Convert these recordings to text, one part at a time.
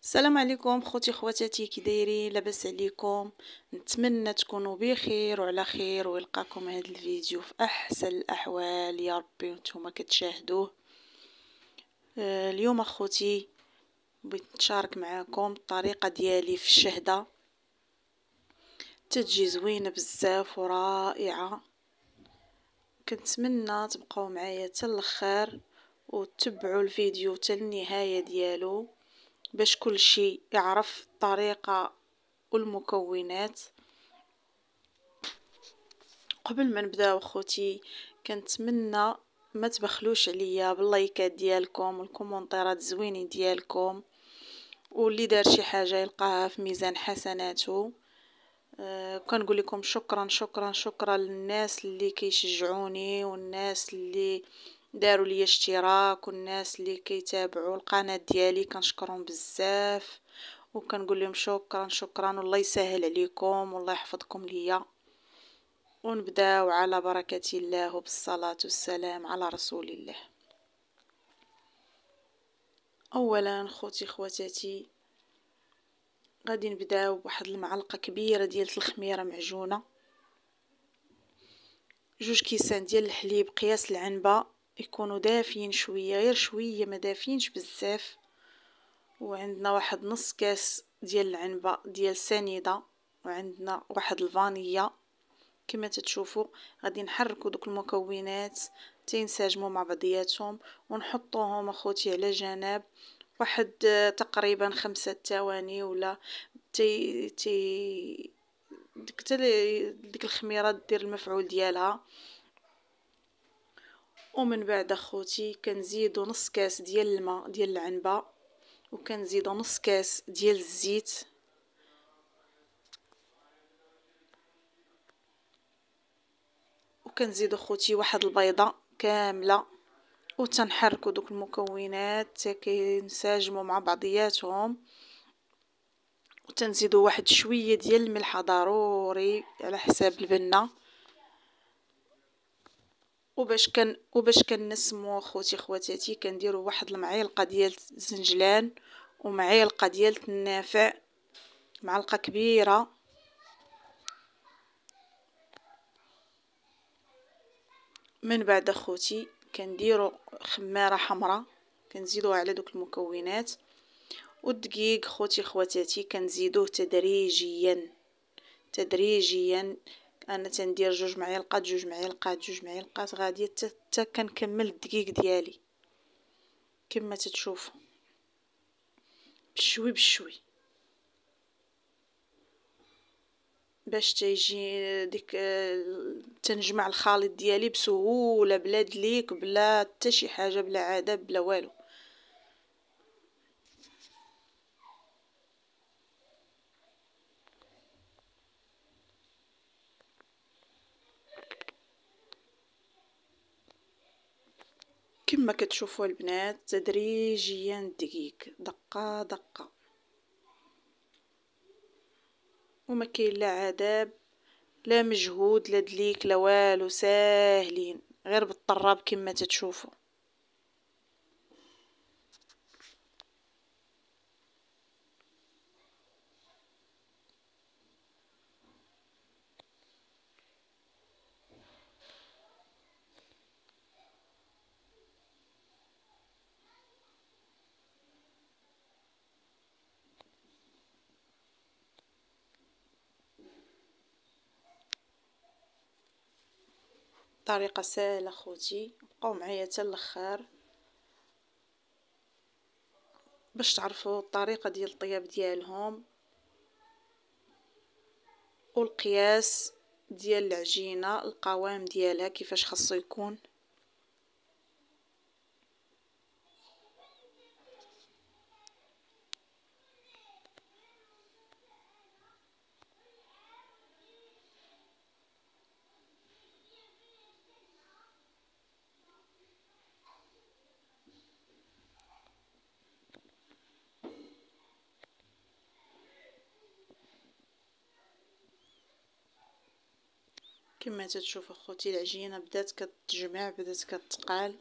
السلام عليكم خوتي خواتاتي، كي دايرين؟ لاباس عليكم؟ نتمنى تكونوا بخير وعلى خير ويلقاكم هذا الفيديو في احسن الاحوال يا ربي وانتم كتشاهدوه. اليوم اخوتي بغيت نشارك معكم الطريقه ديالي في الشهده، تتجي زوينه بزاف ورائعه. كنتمنى تبقاو معايا حتى الاخر وتتبعوا الفيديو حتى النهايه ديالو باش كل شيء يعرف الطريقة والمكونات. قبل ما نبداو خوتي كنتمنى ما تبخلوش عليا باللايكات ديالكم والكومونتيرات زوينين ديالكم، واللي دار شي حاجه يلقاها في ميزان حسناته. كنقول لكم شكرا شكرا شكرا للناس اللي كيشجعوني والناس اللي داروا لي اشتراك والناس اللي كيتابعوا القناه ديالي، كنشكرهم بزاف وكنقول لهم شكرا شكرا والله يسهل عليكم والله يحفظكم ليا. ونبداو على بركة الله وبالصلاة والسلام على رسول الله. اولا خوتي خواتاتي غادي نبداو بواحد المعلقة كبيرة ديال الخميرة معجونة، 2 كيسان ديال الحليب قياس العنبة، يكونوا دافين شوية، غير شوية ما دافينش بزاف. وعندنا واحد نص كاس ديال العنبة ديال سنيدة، وعندنا واحد الفانيليا. كما تتشوفوا غادي نحركوا دوك المكونات تينسجموا مع بعضياتهم ونحطوهم اخوتي على جنب واحد تقريبا 5 ثواني ولا تي ديك الخميره دير المفعول ديالها. ومن بعد اخوتي كنزيدوا نص كاس ديال الماء ديال العنبه، وكنزيدوا نص كاس ديال الزيت، وكنزيدوا خوتي واحد البيضه كامله، وتنحركوا دوك المكونات كينسجموا مع بعضياتهم. وتنزيدوا واحد شويه ديال الملح ضروري على حساب البنه. وباش كنسمو خوتي خواتاتي كنديروا واحد المعلقه ديال الزنجلان ومعلقه ديال النافع، معلقه كبيره. من بعد اخوتي كنديروا خماره حمراء كنزيدوها على دوك المكونات. والدقيق خوتي خواتاتي كنزيدوه تدريجيا تدريجيا. انا تندير 2 معالق 2 معالق غادي حتى كنكمل الدقيق ديالي كما تتشوفوا بشوي بشوي باش تيجي ديك تنجمع الخليط ديالي بسهوله بلا دليك بلا حتى شي حاجه بلا عذاب بلا والو. كما كتشوفوا البنات تدريجيا الدقيق دقه دقه، وما كاين لا عذاب لا مجهود لا دليك لا والو، ساهلين غير بالطراب كما تتشوفوا. طريقه سهله خوتي، بقاو معايا حتى الاخر باش تعرفوا الطريقه ديال الطياب ديالهم والقياس ديال العجينه، القوام ديالها كيفاش خاصو يكون. كما تتشوف اخوتي العجينه بدات كتجمع بدات كتقال.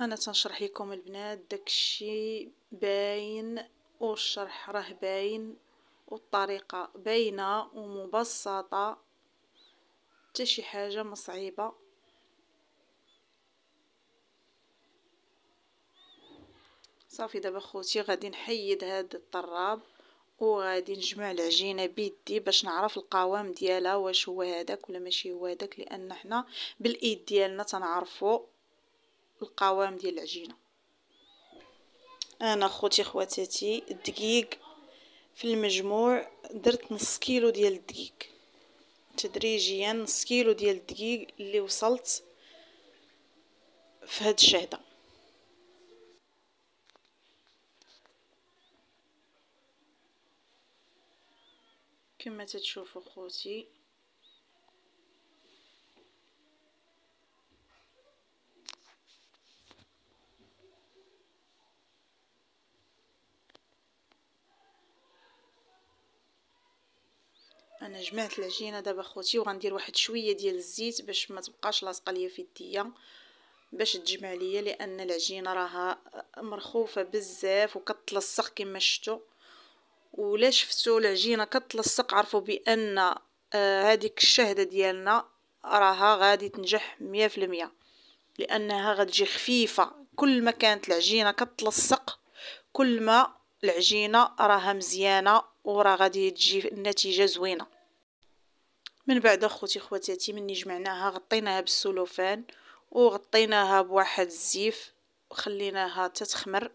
انا تنشرح لكم البنات داكشي باين، والشرح راه باين، والطريقه باينه ومبسطه، حتى شي حاجه ما صعيبه. صافي دابا خوتي غادي نحيد هاد الطراب وغادي نجمع العجينه بيدي باش نعرف القوام ديالها واش هو هذاك ولا ماشي هو هذاك، لان حنا بالايد ديالنا تنعرفوا القوام ديال العجينه. انا خوتي خواتاتي الدقيق في المجموع درت نص كيلو ديال الدقيق، تدريجيا نص كيلو ديال الدقيق اللي وصلت في هاد الشهده. كما تتشوفوا خوتي انا جمعت العجينه دابا خوتي، وغندير واحد شويه ديال الزيت باش ما تبقاش لاصقه ليا في يديا باش تجمع ليا، لان العجينه راها مرخوفه بزاف وكتلصق كما شفتوا. ولا شفتوا العجينه كتلصق عرفوا بان هذيك الشهده ديالنا راها غادي تنجح 100%، لانها غتجي خفيفه. كل ما كانت العجينه كتلصق كل ما العجينه راها مزيانه وراه غادي تجي النتيجه زوينه. من بعد اخوتي خواتاتي مني جمعناها غطيناها بالسلوفان وغطيناها بواحد الزيف وخليناها تتخمر.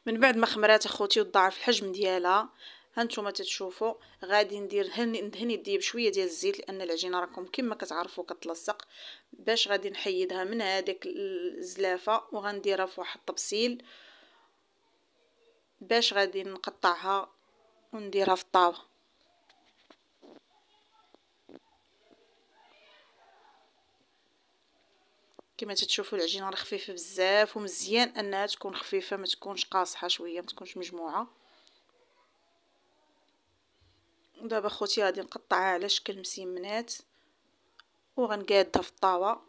من بعد ما خمرات اخوتي وتضاعف الحجم ديالها هانتوما تتشوفوا غادي ندهن يدي بشويه ديال الزيت، لان العجينه راكم كما كتعرفوا كتلصق. باش غادي نحيدها من هذيك الزلافه وغنديرها في واحد الطبسيل باش غادي نقطعها ونديرها في الطاوه. كما تتشوفوا العجينه راه خفيفه بزاف، ومزيان انها تكون خفيفه ما تكونش قاصحه شويه، ما تكونش مجموعه. ودابا خوتي غادي نقطعها على شكل مسيمنات وغنقادها في الطاوه.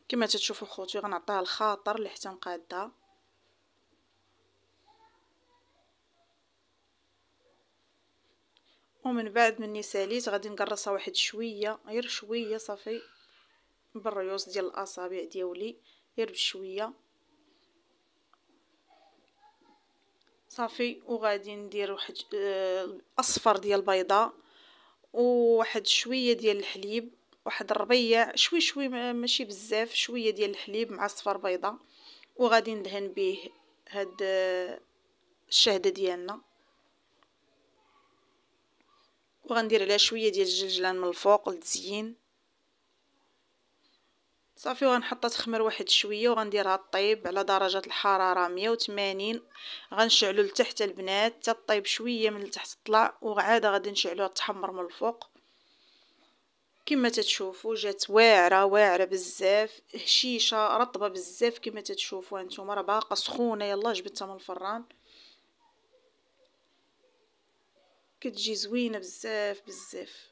كما تتشوفوا خوتي غنعطيها الخاطر اللي حتى نقادها. ومن بعد مني ساليت غادي نقرصها واحد شويه، غير شويه صافي بالريوس ديال الاصابع ديالي، غير بشويه صافي. وغادي ندير واحد اصفر ديال البيضه وواحد شويه ديال الحليب، واحد الربيع شوي شوي ماشي بزاف، شويه ديال الحليب مع صفر بيضه، وغادي ندهن به هاد الشهده ديالنا. وغندير عليها شويه ديال الجلجلان من الفوق للتزيين صافي. وغنحطها تخمر واحد شويه وغنديرها طيب على درجه الحراره 180. غنشعلو لتحت البنات حتى طيب شويه من التحت طلع، وعاده غادي نشعلوها تحمر من الفوق. كما تتشوفوا جات واعره واعره بزاف، هشيشه رطبه بزاف. كما تتشوفوا هانتوما راه باقا سخونه، يلا جبدتها من الفران كتجي زوينه بزاف بزاف.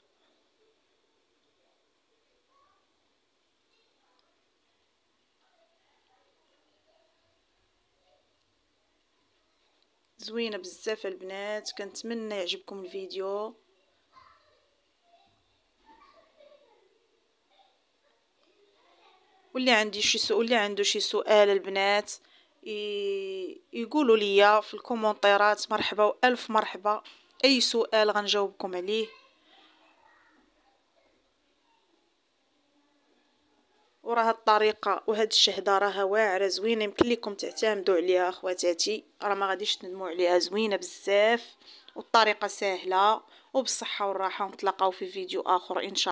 زوينه بزاف البنات، كنتمنى يعجبكم الفيديو. واللي عنده شي سؤال البنات يقولوا لي في الكومونتيرات، مرحبا والف مرحبا. اي سؤال غنجاوبكم عليه. وراه هاد الطريقه وهاد الشهده راها واعره زوينه، يمكن لكم تعتمدوا عليها اخواتاتي، راه ما غاديش تندموا عليها، زوينه بزاف والطريقه سهله. وبالصحه والراحه، ونتلاقاو في فيديو اخر ان شاء الله.